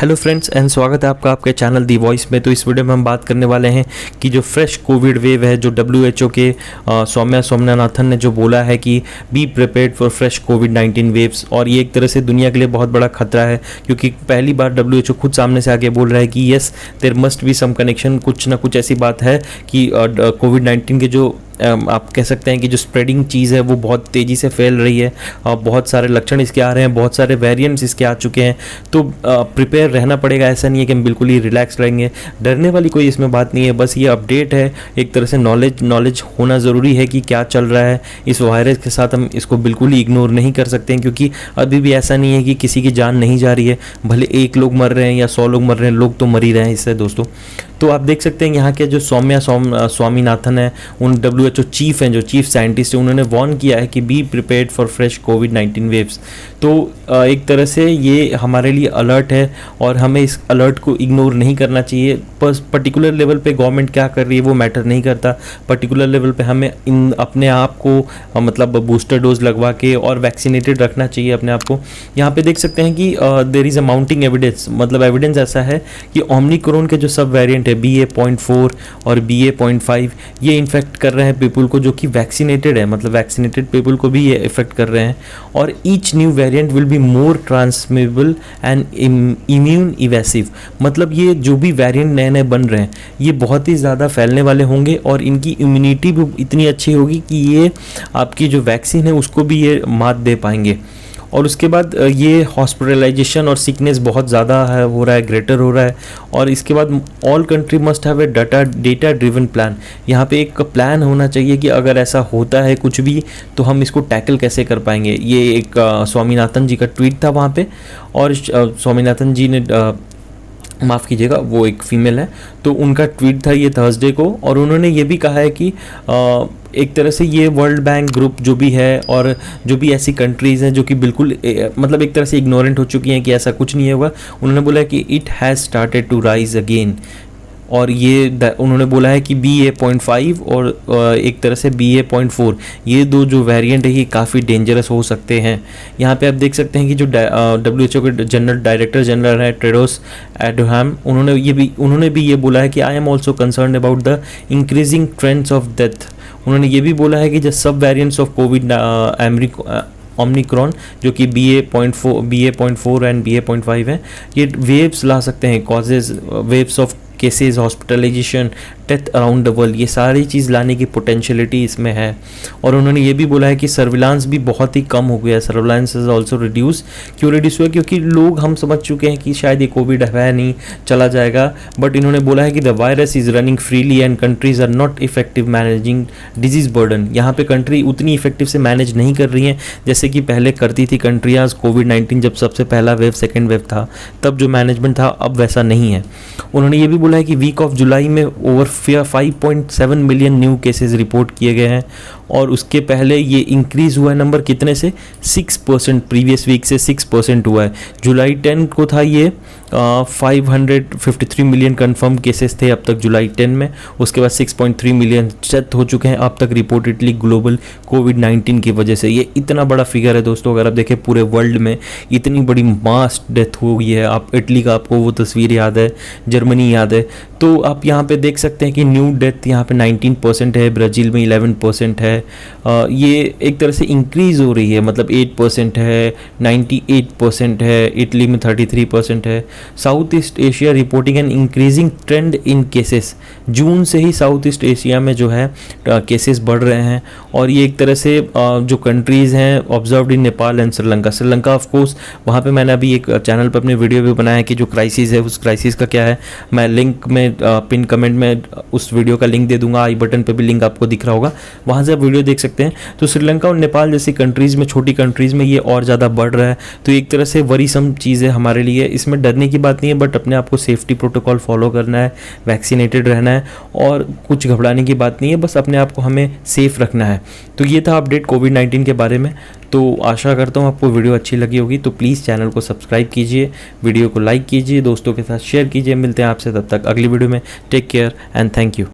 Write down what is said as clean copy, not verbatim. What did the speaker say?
Hello friends and स्वागत है आपका आपके चैनल दी वॉइस में। तो इस वीडियो में हम बात करने वाले हैं कि जो फ्रेश कोविड वेव है, जो WHO के सौम्या स्वामीनाथन ने जो बोला है कि be prepared for fresh covid waves, और ये एक तरह से दुनिया के लिए बहुत बड़ा खतरा है क्योंकि पहली बार WHO खुद सामने से आके बोल रहा है कि yes there must be some connection, कुछ ना कुछ ऐसी बात है कि कोविड-19 के जो आप कह सकते हैं कि जो स्प्रेडिंग चीज़ है वो बहुत तेज़ी से फैल रही है, बहुत सारे लक्षण इसके आ रहे हैं, बहुत सारे वेरिएंट्स इसके आ चुके हैं। तो प्रिपेयर रहना पड़ेगा। ऐसा नहीं है कि हम बिल्कुल ही रिलैक्स रहेंगे, डरने वाली कोई इसमें बात नहीं है। बस ये अपडेट है, एक तरह से नॉलेज होना ज़रूरी है कि क्या चल रहा है इस वायरस के साथ। हम इसको बिल्कुल ही इग्नोर नहीं कर सकते हैं क्योंकि अभी भी ऐसा नहीं है कि किसी की जान नहीं जा रही है। भले 1 लोग मर रहे हैं या 100 लोग मर रहे हैं, लोग तो मर ही रहे हैं इससे दोस्तों। तो आप देख सकते हैं यहाँ के जो सौम्या स्वामीनाथन है, उन WHO चीफ हैं, जो चीफ साइंटिस्ट हैं, उन्होंने वार्न किया है कि be prepared for fresh covid waves. तो एक तरह से ये हमारे लिए अलर्ट है और हमें इस अलर्ट को इग्नोर नहीं करना चाहिए। पर्टिकुलर लेवल पे गवर्नमेंट क्या कर रही है वो मैटर नहीं करता। पर्टिकुलर लेवल पे हमें अपने आप को मतलब बूस्टर डोज लगवा के और वैक्सीनेटेड रखना चाहिए अपने आप को। यहाँ पे देख सकते हैं कि there is a mounting evidence, मतलब एविडेंस ऐसा है कि ओमिक्रॉन के जो सब वेरिएंट है BA.4 और BA.5 ये इन्फेक्ट कर रहे हैं पीपल को जो कि वैक्सीनेटेड है, मतलब वैक्सीनेटेड पीपल को भी ये इफेक्ट कर रहे हैं। और each new variant will be more transmittable and immune evasive, मतलब ये जो भी वेरिएंट नए नए बन रहे हैं ये बहुत ही ज़्यादा फैलने वाले होंगे और इनकी इम्यूनिटी भी इतनी अच्छी होगी कि ये आपकी जो वैक्सीन है उसको भी ये मात दे पाएंगे। और उसके बाद ये हॉस्पिटलाइजेशन और सिकनेस बहुत ज़्यादा है, हो रहा है, ग्रेटर हो रहा है। और इसके बाद all country must have a data driven plan. यहाँ पे एक प्लान होना चाहिए कि अगर ऐसा होता है कुछ भी तो हम इसको टैकल कैसे कर पाएंगे। ये एक स्वामीनाथन जी का ट्वीट था वहाँ पे, और स्वामीनाथन जी ने माफ़ कीजिएगा वो एक फीमेल है, तो उनका ट्वीट था ये थर्सडे को, और उन्होंने ये भी कहा है कि एक तरह से ये वर्ल्ड बैंक ग्रुप जो भी है और जो भी ऐसी कंट्रीज़ हैं जो कि बिल्कुल मतलब एक तरह से इग्नोरेंट हो चुकी हैं कि ऐसा कुछ नहीं होगा, उन्होंने बोला कि it has started to rise again. और ये उन्होंने बोला है कि BA.5 और एक तरह से BA.4 ये दो जो वेरिएंट है ये काफ़ी डेंजरस हो सकते हैं। यहाँ पे आप देख सकते हैं कि जो WHO के जनरल डायरेक्टर जनरल है टेड्रोस एडहानम, उन्होंने भी ये बोला है कि I am also concern about the increasing trends of death. उन्होंने ये भी बोला है कि जो सब वेरिएंट्स ऑफ कोविड ओमिक्रॉन जो कि BA.4 एंड BA.5 है, ये वेव्स ला सकते हैं, causes waves of cases, hospitalization, death around the world, ये सारी चीज़ लाने की पोटेंशियलिटी इसमें है। और उन्होंने ये भी बोला है कि सर्विलांस भी बहुत ही कम हो गया है, सर्विलांस इज ऑल्सो रिड्यूस। क्यों रिड्यूस हुआ? क्योंकि लोग हम समझ चुके हैं कि शायद ये कोविड है नहीं, चला जाएगा। बट इन्होंने बोला है कि the virus is running freely and countries are not effective managing disease burden. यहाँ पे कंट्री उतनी इफेक्टिव से मैनेज नहीं कर रही हैं जैसे कि पहले करती थी कंट्रियाज। कोविड-19 जब सबसे पहला वेव, सेकेंड वेव था, तब जो मैनेजमेंट था अब वैसा नहीं है। उन्होंने ये भी बोला है कि वीक ऑफ जुलाई में over 5.7 million new cases report किए गए हैं, और उसके पहले ये इंक्रीज़ हुआ है नंबर कितने से 6%, प्रीवियस वीक से 6% हुआ है। जुलाई 10 को था ये 553 मिलियन कंफर्म केसेस थे अब तक जुलाई 10 में। उसके बाद 6.3 मिलियन डेथ हो चुके हैं अब तक रिपोर्टेडली ग्लोबल कोविड-19 की वजह से। ये इतना बड़ा फिगर है दोस्तों, अगर आप देखें पूरे वर्ल्ड में इतनी बड़ी मास डेथ हो गई है। आप इटली का आपको वो तस्वीर याद है, जर्मनी याद है, तो आप यहाँ पे देख सकते हैं कि न्यू डेथ यहाँ पे 19% है, ब्राज़ील में 11% है। ये एक तरह से इंक्रीज़ हो रही है, मतलब 8% है, 98% है, इटली में 33% है। South east Asia reporting an increasing trend in cases. June से ही साउथ ईस्ट एशिया में जो है केसेस बढ़ रहे हैं, और ये एक तरह से जो कंट्रीज़ हैं observed in Nepal and Sri Lanka of course, वहाँ पे मैंने अभी एक चैनल पर अपने वीडियो भी बनाया है कि जो क्राइसिस है उस क्राइसिस का क्या है। मैं लिंक में पिन कमेंट में उस वीडियो का लिंक दे दूंगा, आई बटन पे भी लिंक आपको दिख रहा होगा, वहाँ से आप वीडियो देख सकते हैं। तो श्रीलंका और नेपाल जैसी कंट्रीज़ में, छोटी कंट्रीज़ में ये और ज़्यादा बढ़ रहा है। तो एक तरह से वरीसम चीज़ है हमारे लिए, इसमें डरने की बात नहीं है, बट अपने आप को सेफ्टी प्रोटोकॉल फॉलो करना है, वैक्सीनेटेड रहना है, और कुछ घबराने की बात नहीं है, बस अपने आप को हमें सेफ रखना है। तो ये था अपडेट कोविड-19 के बारे में। तो आशा करता हूँ आपको वीडियो अच्छी लगी होगी, तो प्लीज़ चैनल को सब्सक्राइब कीजिए, वीडियो को लाइक कीजिए, दोस्तों के साथ शेयर कीजिए। मिलते हैं आपसे तब तक अगली वीडियो में। Take care and thank you.